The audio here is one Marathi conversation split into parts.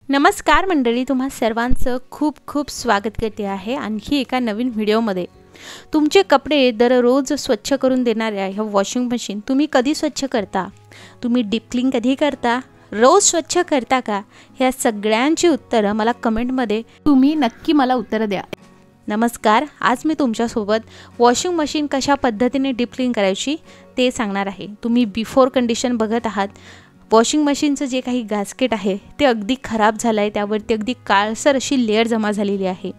नमस्कार मंडळी, तुम्हा सर्वांचं खूप खूप स्वागत करते आहे आणखी एका नवीन व्हिडिओमध्ये। तुमचे कपडे दररोज स्वच्छ करून देणाऱ्या ह्या वॉशिंग मशीन तुम्ही कधी स्वच्छ करता? तुम्ही डीप क्लीन कधी करता? रोज स्वच्छ करता का? ह्या सगळ्यांची उत्तरं मला कमेंटमध्ये तुम्ही नक्की मला उत्तर द्या। नमस्कार, आज मी तुमच्यासोबत वॉशिंग मशीन कशा पद्धतीने डीप क्लीन करायची ते सांगणार आहे। तुम्ही बिफोर कंडिशन बघत आहात। वॉशिंग मशीनचं जे काही गास्केट आहे ते अगदी खराब झालं आहे, त्यावरती अगदी काळसर अशी लेयर जमा झालेली आहे।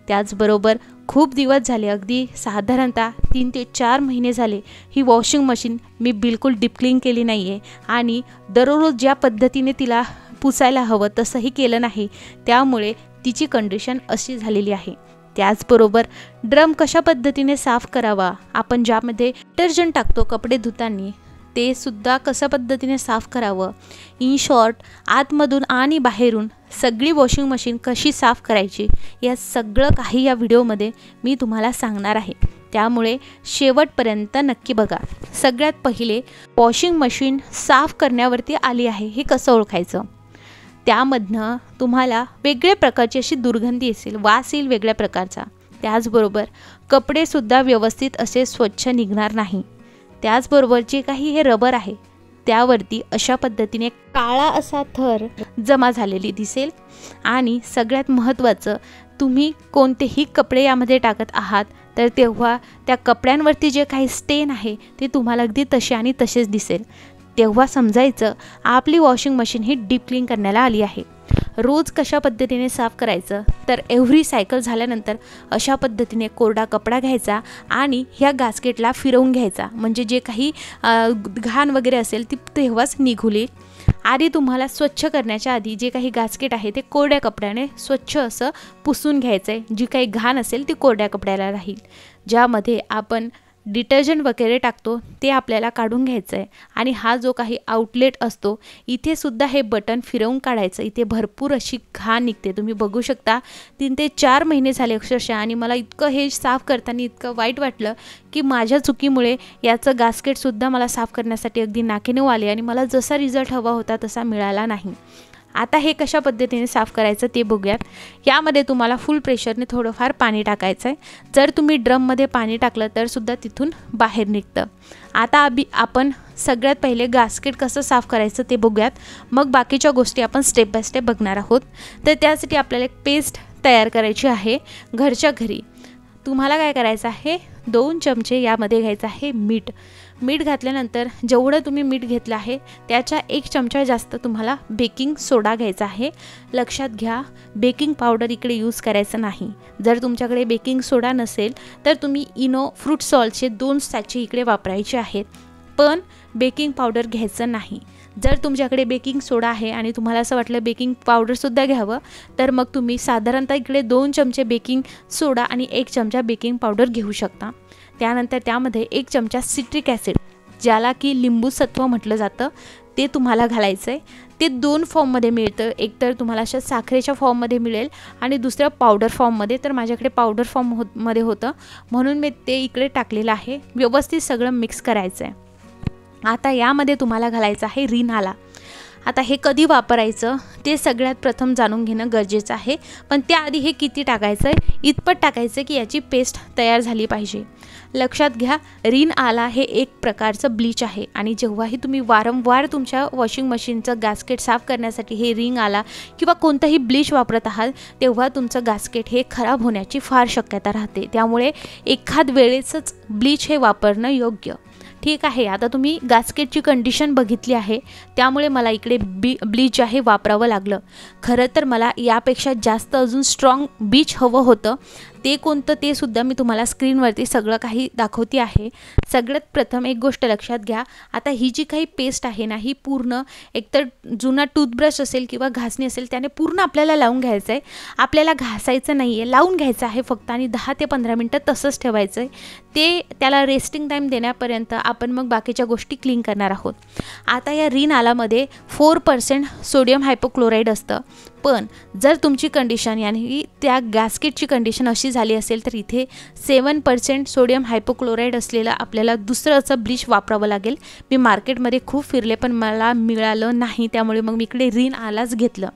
त्याचबरोबर खूप दिवस झाले, अगदी साधारणतः 3 ते 4 महिने झाले ही वॉशिंग मशीन मी बिलकुल डीप क्लीन केली नाही आहे आणि दररोज ज्या पद्धतीने तिला पुसायला हवं तसंही केलं नाही, त्यामुळे तिची कंडिशन अशी झालेली आहे। त्याचबरोबर ड्रम कशा पद्धतीने साफ करावा, आपण ज्यामध्ये डिटर्जंट टाकतो कपडे धुताना ते सुद्धा कशा पद्धतीने साफ करावं, इन शॉर्ट आतमधून आणि बाहेरून सगळी वॉशिंग मशीन कशी साफ करायची या सगळं काही या व्हिडिओमध्ये मी तुम्हाला सांगणार आहे, त्यामुळे शेवटपर्यंत नक्की बघा। सगळ्यात पहिले वॉशिंग मशीन साफ करण्यावरती आली आहे हे कसं ओळखायचं? त्यामधनं तुम्हाला वेगळ्या प्रकारची अशी दुर्गंधी असेल, वास येईल वेगळ्या प्रकारचा। त्याचबरोबर कपडेसुद्धा व्यवस्थित असे स्वच्छ निघणार नाही। त्याचबरोबर जे काही हे रबर आहे त्यावरती अशा पद्धतीने काळा असा थर जमा झालेली दिसेल आणि सगळ्यात महत्त्वाचं, तुम्ही कोणतेही कपडे यामध्ये टाकत आहात तर तेव्हा त्या कपड्यांवरती जे काही स्टेन आहे ते तुम्हाला अगदी तसे आणि तसेच दिसेल। तेव्हा समजायचं आपली वॉशिंग मशीन ही डीप क्लीन करण्याला आली आहे। रोज कशा पद्धतीने साफ करायचं तर एव्हरी सायकल झाल्यानंतर अशा पद्धतीने कोरडा कपडा घ्यायचा आणि ह्या गास्केटला फिरवून घ्यायचा, म्हणजे जे काही घाण वगैरे असेल ती तेव्हाच निघूली। आधी तुम्हाला स्वच्छ करण्याच्या आधी जे काही गास्केट आहे ते कोरड्या कपड्याने स्वच्छ असं पुसून घ्यायचं आहे। जी काही घाण असेल ती कोरड्या कपड्याला राहील। ज्यामध्ये आपण डिटर्जंट वगैरे टाकतो ते आपल्याला काढून घ्यायचं आहे आणि हा जो काही आउटलेट असतो इथे सुद्धा हे बटन फिरवून काढायचं। इथे भरपूर अशी घाण निघते, तुम्ही बघू शकता। 3 ते 4 महिने झाले अक्षरशः आणि मला इतकं हे साफ करताना इतकं वाईट वाटलं की माझ्या चुकीमुळे याचं गास्केटसुद्धा मला साफ करण्यासाठी अगदी नाकीनऊ आले आणि मला जसा रिझल्ट हवा होता तसा मिळाला नाही। आता हे कशा पद्धतीने साफ करायचं ते बघूयात। यामध्ये तुम्हाला फुल प्रेशरने थोडंफार पाणी टाकायचं आहे। जर तुम्ही ड्रममध्ये पाणी टाकलं तर सुद्धा तिथून बाहेर निघतं। आता आपण सगळ्यात पहिले गास्केट कसं साफ करायचं ते बघूयात, मग बाकीच्या गोष्टी आपण स्टेप बाय स्टेप बघणार आहोत। तर त्यासाठी आपल्याला एक पेस्ट तयार करायची आहे घरच्या घरी। तुम्हाला काय करायचं आहे, 2 चमचे यामध्ये घ्यायचं आहे मीठ। मीठ घातल्यानंतर जेवढं तुम्ही मीठ घेतलं आहे त्याच्या 1 चमचा जास्त तुम्हाला बेकिंग सोडा घ्यायचा आहे। लक्षात घ्या, बेकिंग पावडर इकडे यूज करायचं नाही। जर तुमच्याकडे बेकिंग सोडा नसेल तर तुम्ही इनो फ्रूट सॉल्टचे 2 सॅचे इकडे वापरायचे आहेत, पण बेकिंग पावडर घ्यायचं नाही। जर तुमच्याकडे बेकिंग सोडा आहे आणि तुम्हाला असं वाटलं बेकिंग पावडरसुद्धा घ्यावं तर मग तुम्ही साधारणतः इकडे 2 चमचे बेकिंग सोडा आणि 1 चमचा बेकिंग पावडर घेऊ शकता। त्यानंतर त्यामध्ये 1 चमचा सिट्रिक ॲसिड, ज्याला की लिंबू सत्व म्हटलं जातं, ते तुम्हाला घालायचं आहे। ते 2 फॉर्ममध्ये मिळतं, एकतर तुम्हाला अशा साखरेच्या फॉर्ममध्ये मिळेल आणि दुसरं पावडर फॉर्ममध्ये। तर माझ्याकडे पावडर फॉर्ममध्ये होतं म्हणून मी ते इकडे टाकलेलं आहे। व्यवस्थित सगळं मिक्स करायचं आहे। आता यामध्ये तुम्हाला घालायचं आहे रिन आला। आता हे कधी वापरायचं ते सगळ्यात प्रथम जाणून घेणं गरजेचं आहे, पण त्याआधी हे किती टाकायचं आहे, इतपत टाकायचं की याची पेस्ट तयार झाली पाहिजे। लक्षात घ्या, रिन आला हे एक प्रकारचं ब्लीच आहे आणि जेव्हाही तुम्ही वारंवार तुमच्या वॉशिंग मशीनचं गास्केट साफ करण्यासाठी हे रिन आला किंवा कोणतंही ब्लीच वापरत आहात तेव्हा तुमचं गास्केट हे खराब होण्याची फार शक्यता राहते। त्यामुळे एखाद वेळेसच ब्लीच हे वापरणं योग्य। ठीक आहे, आता तुम्ही गास्केटची कंडिशन बघितली आहे त्यामुळे मला इकडे ब्लीच आहे वापरावं लागलं। खरं तर मला यापेक्षा जास्त अजून स्ट्रॉंग ब्लीच हवं होतं, ते कोणतं ते सुद्धा मी तुम्हाला स्क्रीनवरती सगळं काही दाखवते आहे। सगळ्यात प्रथम एक गोष्ट लक्षात घ्या, आता ही जी काही पेस्ट आहे ना ही पूर्ण एकतर जुना टूथब्रश असेल किंवा घासणी असेल त्याने पूर्ण आपल्याला लावून घ्यायचं आहे। आपल्याला घासायचं नाही आहे, लावून घ्यायचं आहे फक्त आणि 10 ते 15 मिनटं तसंच ठेवायचं आहे। ते त्याला रेस्टिंग टाईम देण्यापर्यंत आपण मग बाकीच्या गोष्टी क्लीन करणार आहोत। आता या रिन आलामध्ये 4% सोडियम हायपोक्लोराईड असतं। पण जर तुमची कंडिशन यानी त्या गॅस्केटची कंडिशन अशी झाली असेल तर इथे 7% सोडियम हायपोक्लोराईड असलेलं आपल्याला दुसरं असं ब्लीच वापरावं लागेल. मी मार्केटमध्ये खूप फिरले पण मला मिळालं नाही, त्यामुळे मग मी इकडे रिन आलाच घेतलं.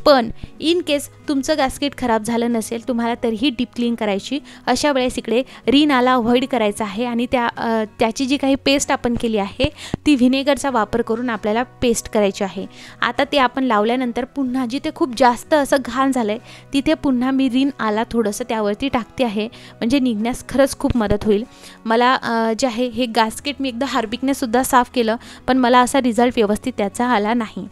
पण इन केस तुमचं गॅस्केट खराब झालं नसेल, तुम्हाला तरीही डीप क्लीन करायची, अशा वेळेस इकडे रिन आला अवॉइड करायचा आहे आणि त्याची जी काही पेस्ट आपण केली आहे ती व्हिनेगरचा वापर करून आपल्याला पेस्ट करायची आहे. आता ते आपण लावल्यानंतर पुन्हा जिथे खूप जास्त असं घाण झालं आहे तिथे पुन्हा मी रिन आला थोडंसं त्यावरती टाकते आहे, म्हणजे निघण्यास खरंच खूप मदत होईल. मला जे आहे हे गॅस्केट मी एकदा हार्पिकने सुद्धा साफ केलं पण मला असा रिझल्ट व्यवस्थित त्याचा आला नाही.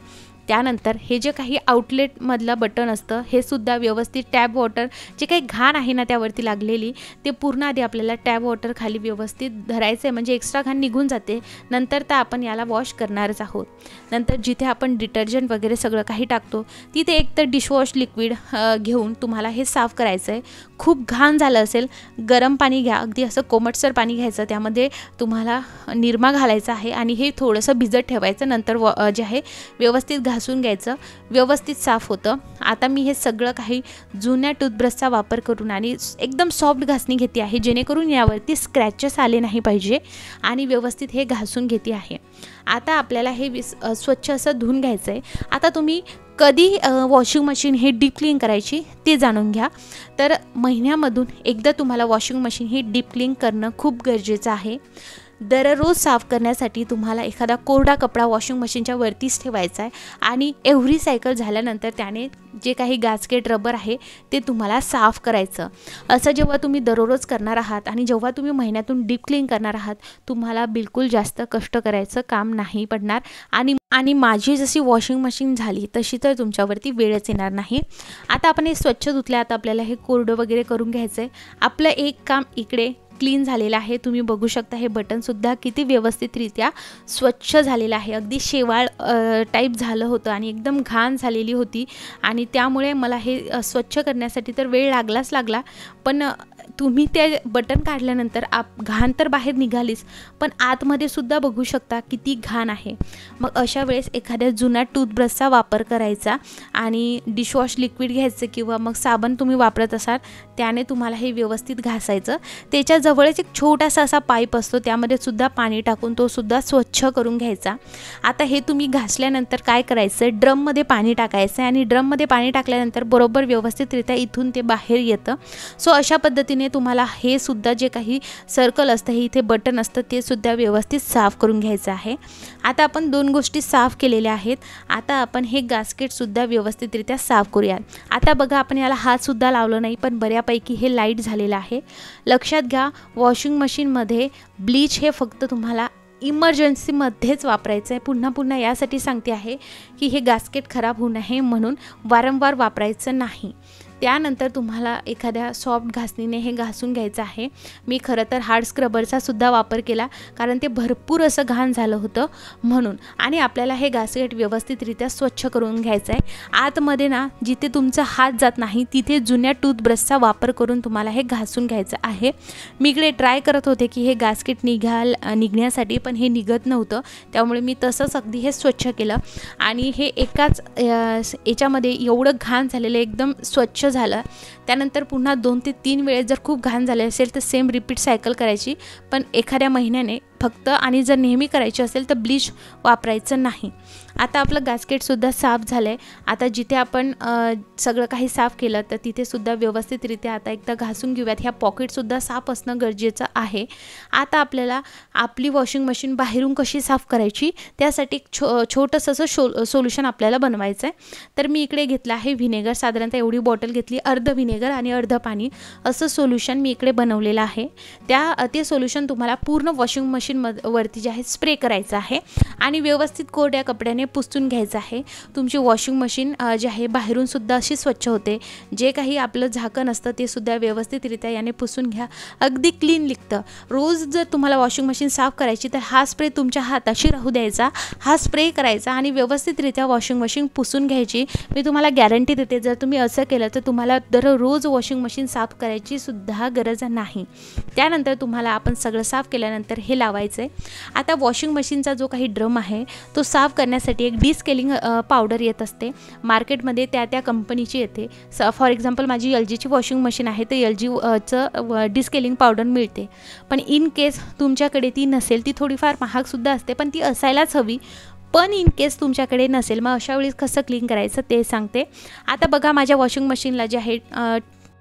त्यानंतर हे जे काही आउटलेटमधलं बटन असतं हे सुद्धा व्यवस्थित टॅप वॉटर जे काही घाण आहे ना त्यावरती लागलेली ते पूर्ण आधी आपल्याला टॅप वॉटर खाली व्यवस्थित धरायचं आहे, म्हणजे एक्स्ट्रा घाण निघून जाते. नंतर तर आपण याला वॉश करणारच आहोत. नंतर जिथे आपण डिटर्जंट वगैरे सगळं काही टाकतो तिथे एक तर डिशवॉश लिक्विड घेऊन तुम्हाला हे साफ करायचं आहे. खूप घाण झालं असेल गरम पाणी घ्या, अगदी असं कोमटसर पाणी घ्यायचं, त्यामध्ये तुम्हाला निरमा घालायचा आहे आणि हे थोडंसं भिजत ठेवायचं. नंतर जे आहे व्यवस्थित घासून घ्यायचं, व्यवस्थित साफ होतं. आता मी हे सगळं काही जुन्या टूथब्रशचा वापर करून आणि एकदम सॉफ्ट घासणी घेते आहे, जेणेकरून यावरती स्क्रॅचेस आले नाही पाहिजे आणि व्यवस्थित हे घासून घेते आहे. आता आपल्याला हे स्वच्छ असं धुवून घ्यायचं आहे. आता तुम्ही कधी वॉशिंग मशीन हे डीप क्लीन करायची ते जाणून घ्या. तर महिन्यामधून एकदा तुम्हाला वॉशिंग मशीन ही डीप क्लीन करणं खूप गरजेचं आहे. दररोज साफ करण्यासाठी तुम्हाला एखादा कोरडा कपडा वॉशिंग मशीनच्या वरतीच ठेवायचा आहे आणि एव्हरी सायकल झाल्यानंतर त्याने जे काही गॅस्केट रबर आहे ते तुम्हाला साफ करायचं. असं जेव्हा तुम्ही दररोज करणार आहात आणि जेव्हा तुम्ही महिन्यातून डीप क्लीन करणार आहात तुम्हाला बिलकुल जास्त कष्ट करायचं काम नाही पडणार आणि माझी जशी वॉशिंग मशीन झाली तशी तर तुमच्यावरती वेळच येणार नाही. आता आपण हे स्वच्छ धुतले, आता आपल्याला हे कोरडं वगैरे करून घ्यायचं आहे. आपलं एक काम इकडे क्लीन झालेलं आहे. तुम्ही बघू शकता हे बटनसुद्धा किती व्यवस्थितरित्या स्वच्छ झालेलं आहे. अगदी शेवाळ टाईप झालं होतं आणि एकदम घाण झालेली होती आणि त्यामुळे मला हे स्वच्छ करण्यासाठी तर वेळ लागला. पण तुम्ही ते बटन काढल्यानंतर घाण तर बाहेर निघालीच, पण आतमध्ये सुद्धा बघू शकता किती घाण आहे. मग अशा वेळेस एखाद्या जुन्या टूथब्रशचा वापर करायचा आणि डिशवॉश लिक्विड घ्यायचं किंवा मग साबण तुम्ही वापरत असाल त्याने तुम्हाला हे व्यवस्थित घासायचं. त्याच्या जवळच एक छोटासा असा पाईप असतो, त्यामध्ये सुद्धा पाणी टाकून तो सुद्धा स्वच्छ करून घ्यायचा. आता हे तुम्ही घासल्यानंतर काय करायचं, ड्रममध्ये पाणी टाकायचं आणि ड्रममध्ये पाणी टाकल्यानंतर बरोबर व्यवस्थितरित्या इथून ते बाहेर येतं. सो अशा पद्धतीने तुम्हाला हे सुद्धा जे काही सर्कल असतं हे इथे बटन असतं ते सुद्धा व्यवस्थित साफ करून घ्यायचं आहे. आता आपण 2 गोष्टी साफ केलेल्या आहेत. आता आपण हे गॅस्केट सुद्धा व्यवस्थितरित्या साफ करूया. आता बघा आपण याला हात सुद्धा लावलं नाही पण बऱ्यापैकी हे लाईट झालेलं आहे. लक्षात घ्या वॉशिंग मशीनमध्ये ब्लीच हे फक्त तुम्हाला इमर्जन्सीमध्येच वापरायचं आहे. पुन्हा यासाठी सांगते आहे की हे गॅस्केट खराब होऊ नये म्हणून वारंवार वापरायचं नाही. त्यानंतर तुम्हाला एखाद्या सॉफ्ट घासणीने हे घासून घ्यायचं आहे. मी खरं तर हार्ड स्क्रबरचा सुद्धा वापर केला कारण ते भरपूर असं घाण झालं होतं म्हणून. आणि आपल्याला हे गॅस्केट व्यवस्थितरित्या स्वच्छ करून घ्यायचं आहे. आतमध्ये ना जिथे तुमचा हात जात नाही तिथे जुन्या टूथब्रशचा वापर करून तुम्हाला हे घासून घ्यायचं आहे. मी इकडे ट्राय करत होते की हे गॅस्केट निघण्यासाठी पण हे निघत नव्हतं, त्यामुळे मी तसंच अगदी हे स्वच्छ केलं आणि हे एकाच याच्यामध्ये एवढं घाण झालेलं एकदम स्वच्छ झालं. त्यानंतर पुन्हा 2 ते 3 वेळेस जर खूप घाण झाले असेल तर सेम रिपीट सायकल करायची, पण एखाद्या महिन्याने फक्त. आणि जर नेहमी करायची असेल तर ब्लीच वापरायचं नाही. आता आपलं गॅस्केटसुद्धा साफ झालं आहे. आता जिथे आपण सगळं काही साफ केलं तर तिथे सुद्धा व्यवस्थितरित्या आता एकदा घासून घेऊयात. ह्या पॉकेटसुद्धा साफ असणं गरजेचं आहे. आता आपल्याला आपली वॉशिंग मशीन बाहेरून कशी साफ करायची त्यासाठी छोटंसं असं सोल्युशन आपल्याला बनवायचं आहे. तर मी इकडे घेतलं आहे व्हिनेगर, साधारणतः एवढी बॉटल घेतली, अर्ध व्हिनेगर आणि अर्ध पाणी असं सोल्युशन मी इकडे बनवलेलं आहे. ते सोल्युशन तुम्हाला पूर्ण वॉशिंग मशीन वरती जे आहे स्प्रे करायचं आहे आणि व्यवस्थित कोरड्या कपड्याने पुसून घ्यायचं आहे. तुमची वॉशिंग मशीन जी आहे बाहेरून सुद्धा अशी स्वच्छ होते. जे काही आपलं झाकण असतं ते सुद्धा व्यवस्थितरित्या याने पुसून घ्या, अगदी क्लीन निघतं. रोज जर तुम्हाला वॉशिंग मशीन साफ करायची तर हा स्प्रे तुमच्या हाताशी राहू द्यायचा, हा स्प्रे करायचा आणि व्यवस्थितरित्या वॉशिंग मशीन पुसून घ्यायची. मी तुम्हाला गॅरंटी देते जर तुम्ही असं केलं तर तुम्हाला दररोज वॉशिंग मशीन साफ करायची सुद्धा गरज नाही. त्यानंतर तुम्हाला आपण सगळं साफ केल्यानंतर हे लावायचं लावायचं आहे. आता वॉशिंग मशीनचा जो काही ड्रम आहे तो साफ करण्यासाठी एक डिस्केलिंग पावडर येत असते मार्केटमध्ये, त्या कंपनीची येते. फॉर एक्झाम्पल माझी LGची वॉशिंग मशीन आहे तर LGचं डिस्केलिंग पावडर मिळते. पण इन केस तुमच्याकडे ती नसेल, ती थोडीफार महागसुद्धा असते पण ती असायलाच हवी. पण इन केस तुमच्याकडे नसेल मग अशा वेळेस कसं क्लीन करायचं ते सांगते. आता बघा माझ्या वॉशिंग मशीनला जे आहे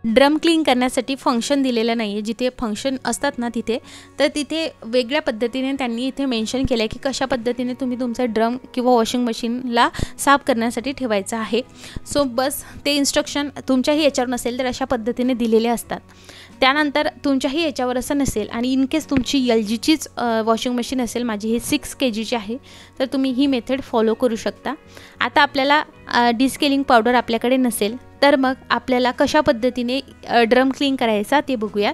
ड्रम क्लीन करण्यासाठी फंक्शन दिलेलं नाही आहे. जिथे फंक्शन असतात ना तिथे वेगळ्या पद्धतीने त्यांनी इथे मेन्शन केलं आहे की कशा पद्धतीने तुम्ही तुमचा ड्रम किंवा वॉशिंग मशीनला साफ करण्यासाठी ठेवायचं आहे. सो बस ते इन्स्ट्रक्शन तुमच्याही याच्यावर नसेल तर अशा पद्धतीने दिलेले असतात. त्यानंतर तुमच्याही याच्यावर असं नसेल आणि इन केस तुमची LGचीच वॉशिंग मशीन असेल, माझी ही 6 kgची आहे, तर तुम्ही ही मेथड फॉलो करू शकता. आता आपल्याला डिस्केलिंग पावडर आपल्याकडे नसेल तर मग आपल्याला कशा पद्धतीने ड्रम क्लीन करायचा ते बघूया.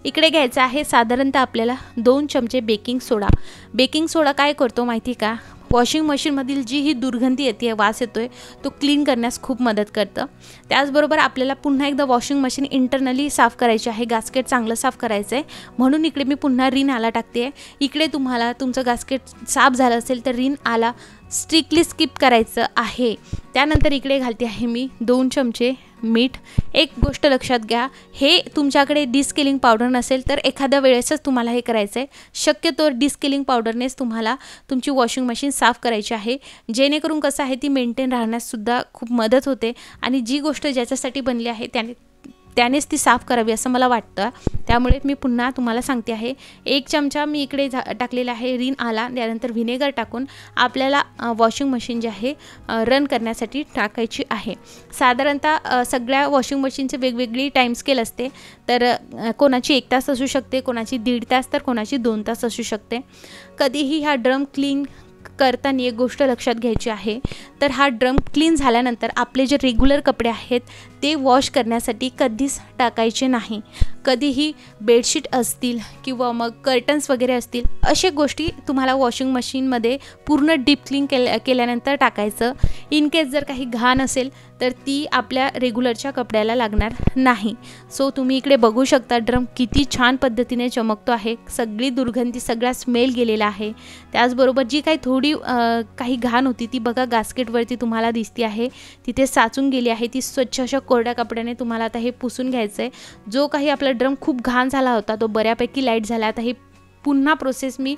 इकडे घ्यायचं आहे साधारणतः आपल्याला 2 चमचे बेकिंग सोडा. बेकिंग सोडा काय करतो माहिती का, वॉशिंग मशीनमधील जी ही दुर्गंधी येते, वास येतो आहे, तो क्लीन करण्यास खूप मदत करतं. त्याचबरोबर आपल्याला पुन्हा एकदा वॉशिंग मशीन इंटरनली साफ करायची आहे, गास्केट चांगलं साफ करायचं आहे. म्हणून इकडे मी पुन्हा रिन आला टाकते आहे. इकडे तुम्हाला तुमचं गास्केट साफ झालं असेल तर रिन आला स्ट्रिक्टली स्किप करायचं आहे. त्यानंतर इकडे घालते आहे मी 2 चमचे मीठ. एक गोष्ट लक्षात घ्या, हे तुमच्याकडे डिस्केलिंग पावडर नसेल तर एखाद्या वेळेसच तुम्हाला हे करायचं आहे. शक्यतो डिस्केलिंग पावडरनेच तुम्हाला तुमची वॉशिंग मशीन साफ करायची आहे, जेणेकरून कसं आहे ती मेंटेन राहण्याससुद्धा खूप मदत होते आणि जी गोष्ट ज्याच्यासाठी बनली आहे त्यानेच ती साफ करावी असं मला वाटतं. त्यामुळे मी पुन्हा तुम्हाला सांगते आहे, 1 चमचा मी इकडे टाकलेला आहे रिन आला. त्यानंतर व्हिनेगर टाकून आपल्याला वॉशिंग मशीन जे आहे रन करण्यासाठी टाकायची आहे. साधारणतः सगळ्या वॉशिंग मशीनचे वेगवेगळी टाईम स्केल असते, तर कोणाची 1 तास असू शकते, कोणाची 1.5 तास, तर कोणाची 2 तास असू शकते. कधीही हा ड्रम क्लीन करताना एक गोष्ट लक्षात घ्यायची आहे, तर हा ड्रम क्लीन झाल्यानंतर आपले जे रेग्युलर कपडे आहेत ते वॉश करण्यासाठी कधीच टाकायचे नाही. कधीही बेडशीट असतील किंवा मग कर्टन्स वगैरे असतील, अशा गोष्टी तुम्हाला वॉशिंग मशीनमध्ये पूर्ण डीप क्लीन केल्यानंतर टाकायचं. इन केस जर काही घाण असेल तर ती आपल्या रेग्युलरच्या कपड्याला लागणार नाही. सो तुम्ही इकडे बघू शकता ड्रम किती छान पद्धतीने चमकतो आहे. सगळी दुर्गंधी, सगळा स्मेल गेलेला आहे. त्याचबरोबर जी काही थोडी काही घाण होती ती बघा गास्केटवरती तुम्हाला दिसते आहे, तिथे साचून गेली आहे. ती स्वच्छ अशा कोरड्या कपड्याने तुम्हाला आता हे पुसून घ्यायचं आहे. जो काही आपला ड्रम खूप घाण झाला होता तो बऱ्यापैकी लाईट झाला. आता हे पुन्हा प्रोसेस मी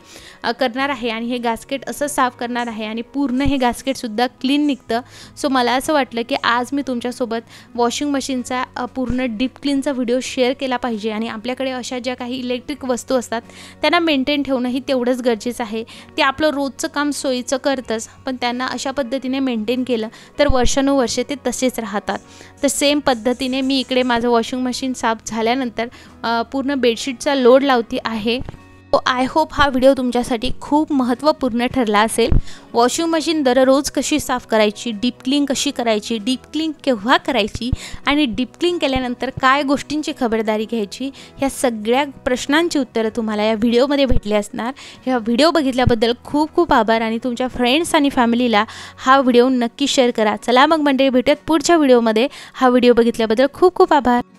करणार आहे आणि हे गास्केट असं साफ करणार आहे आणि पूर्ण हे गास्केटसुद्धा क्लीन निघतं. सो मला असं वाटलं की आज मी तुमच्यासोबत वॉशिंग मशीनचा पूर्ण डीप क्लीनचा व्हिडिओ शेअर केला पाहिजे. आणि आपल्याकडे अशा ज्या काही इलेक्ट्रिक वस्तू असतात त्यांना मेंटेन ठेवणंही तेवढंच गरजेचं आहे. ते आपलं रोजचं काम सोयीचं करतंच, पण त्यांना अशा पद्धतीने मेंटेन केलं तर वर्षानुवर्षे ते तसेच राहतात. तर सेम पद्धतीने मी इकडे माझं वॉशिंग मशीन साफ झाल्यानंतर पूर्ण बेडशीटचा लोड लावते आहे. आय होप हा व्हिडिओ तुमच्यासाठी खूप महत्त्वपूर्ण ठरला असेल. वॉशिंग मशीन दररोज कशी साफ करायची, डीप क्लीन कशी करायची, डीप क्लीन केव्हा करायची आणि डीप क्लीन केल्यानंतर काय गोष्टींची खबरदारी घ्यायची, ह्या सगळ्या प्रश्नांची उत्तरं तुम्हाला या व्हिडिओमध्ये भेटली असणार. ह्या व्हिडिओ बघितल्याबद्दल खूप खूप आभार आणि तुमच्या फ्रेंड्स आणि फॅमिलीला हा व्हिडिओ नक्की शेअर करा. चला मग मंडळी, भेटूयात पुढच्या व्हिडिओमध्ये. हा व्हिडिओ बघितल्याबद्दल खूप खूप आभार.